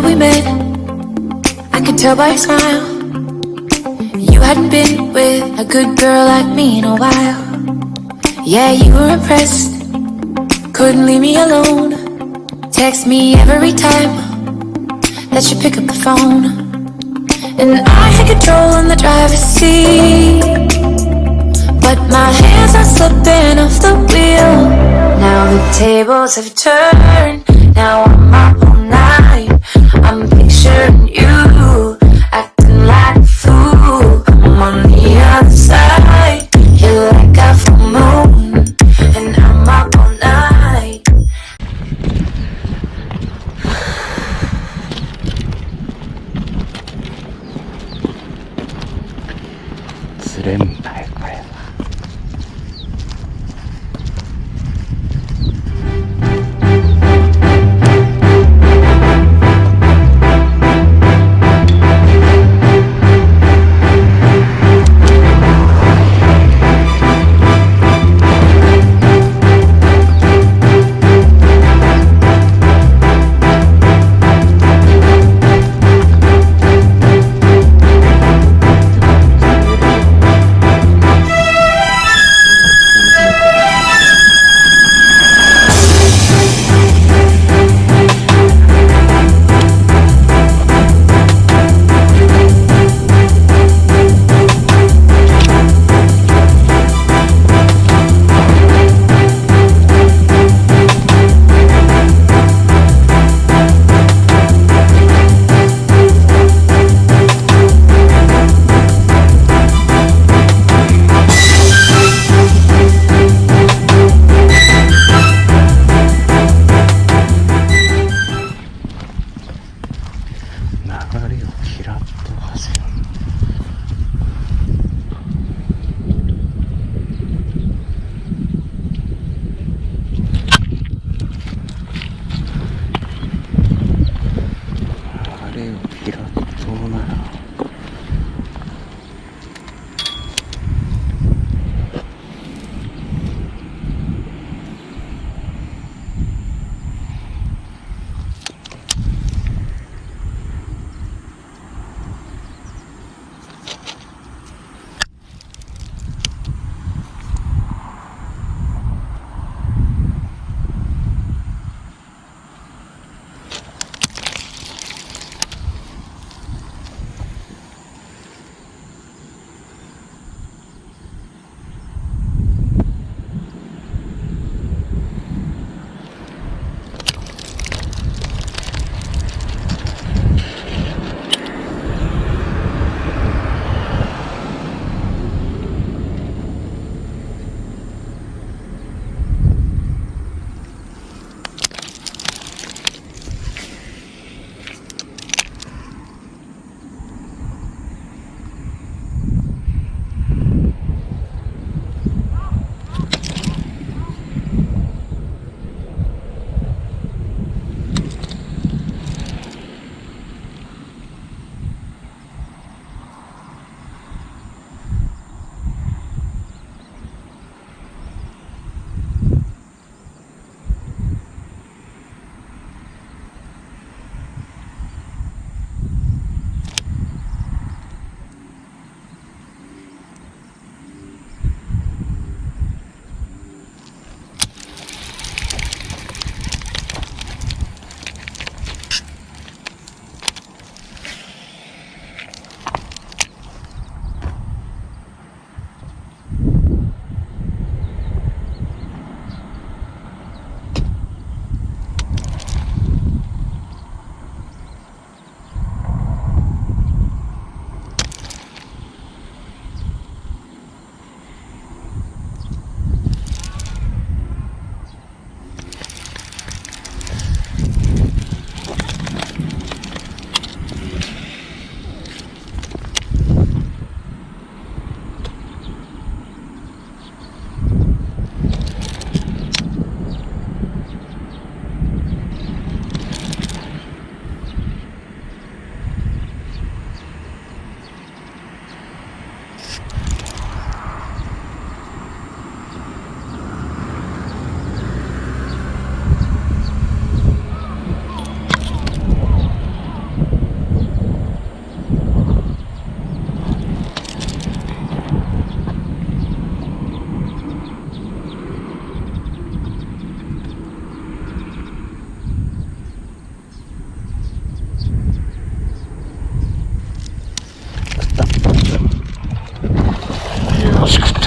that we met, I could tell by your smile. You hadn't been with a good girl like me in a while. Yeah, you were impressed, couldn't leave me alone. Text me every time that you pick up the phone. And I had control in the driver's seat, but my hands are slipping off the wheel. Now the tables have turned, now I'm up all night. I'm picturing you, acting like a fool. I'm on the other side, you're like a full moon, and I'm up all night.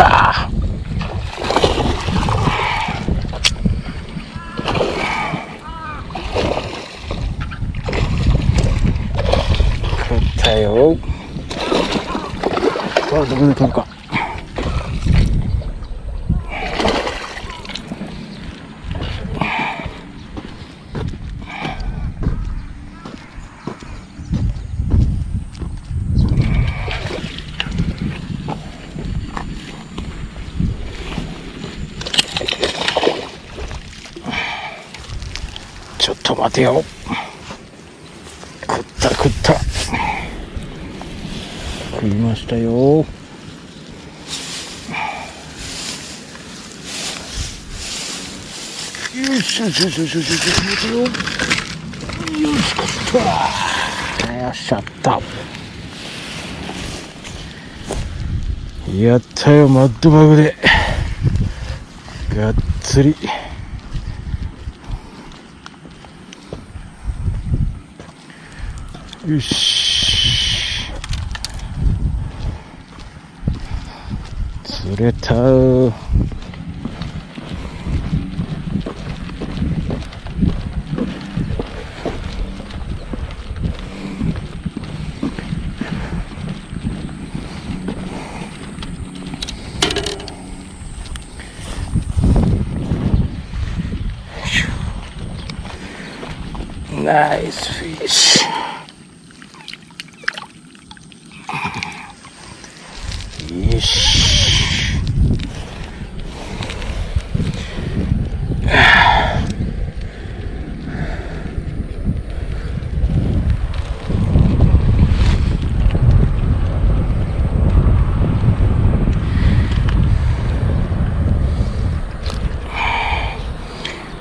ったよ。どこで取るか。ちょっと待てよ。食った食いましたよ。よしよしよしよしよしよしよしよし食ったよっしゃったやったよ。マッドバグでがっつりよし釣れたー。ナイスフィッシュ。よし。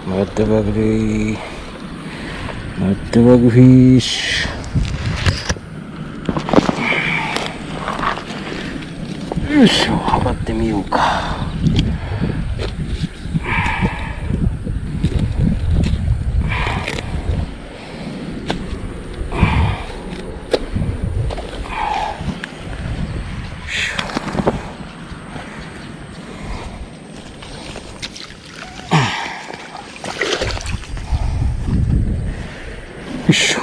マッドバグでー。マッドバグフィッシュ。よいしょ、測ってみようか。よいしょ。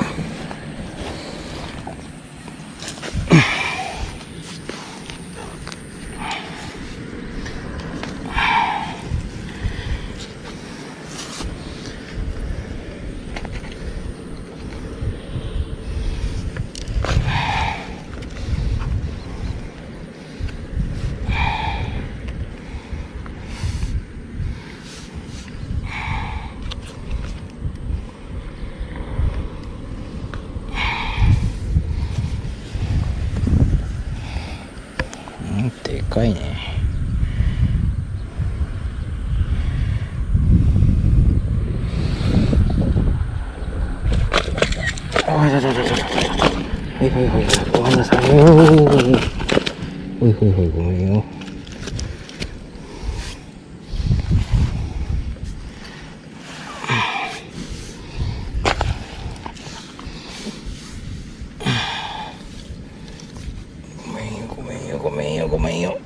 でかいね。はいはいはいはい、ごめんなさい。ほいほいほい、ごめんよ。ごめんよごめんよごめんよ。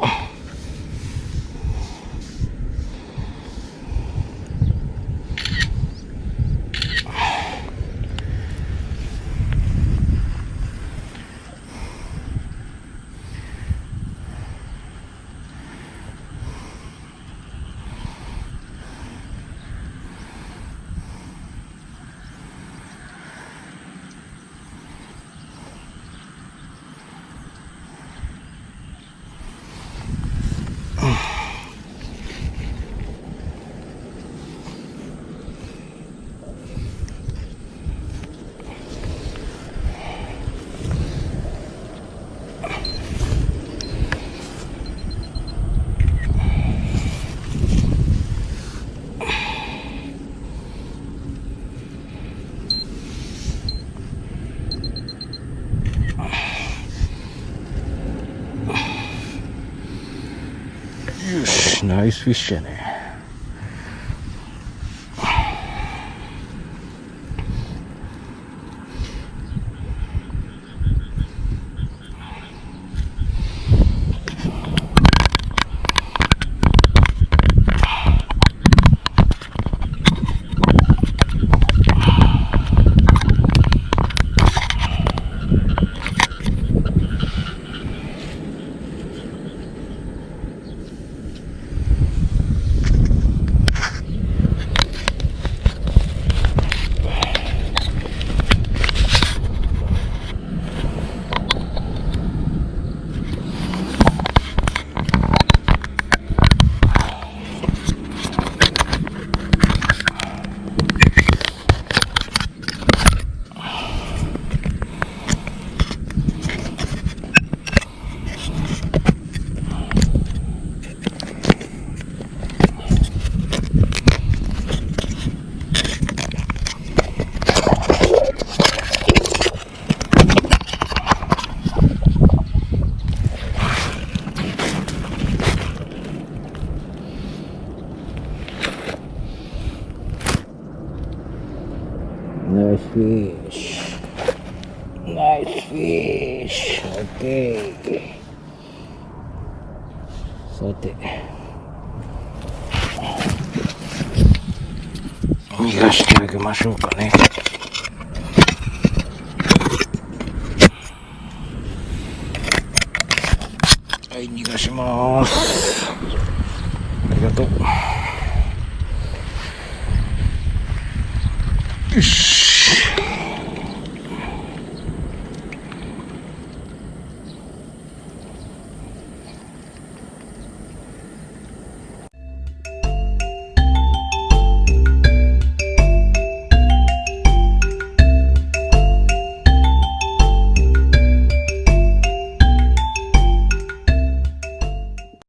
よし、ナイスフィッシュやね。フィッシュ。ナイスフィッシュ。オッケー。さて。逃がしてあげましょうかね。はい、逃がします。ありがとう。よし。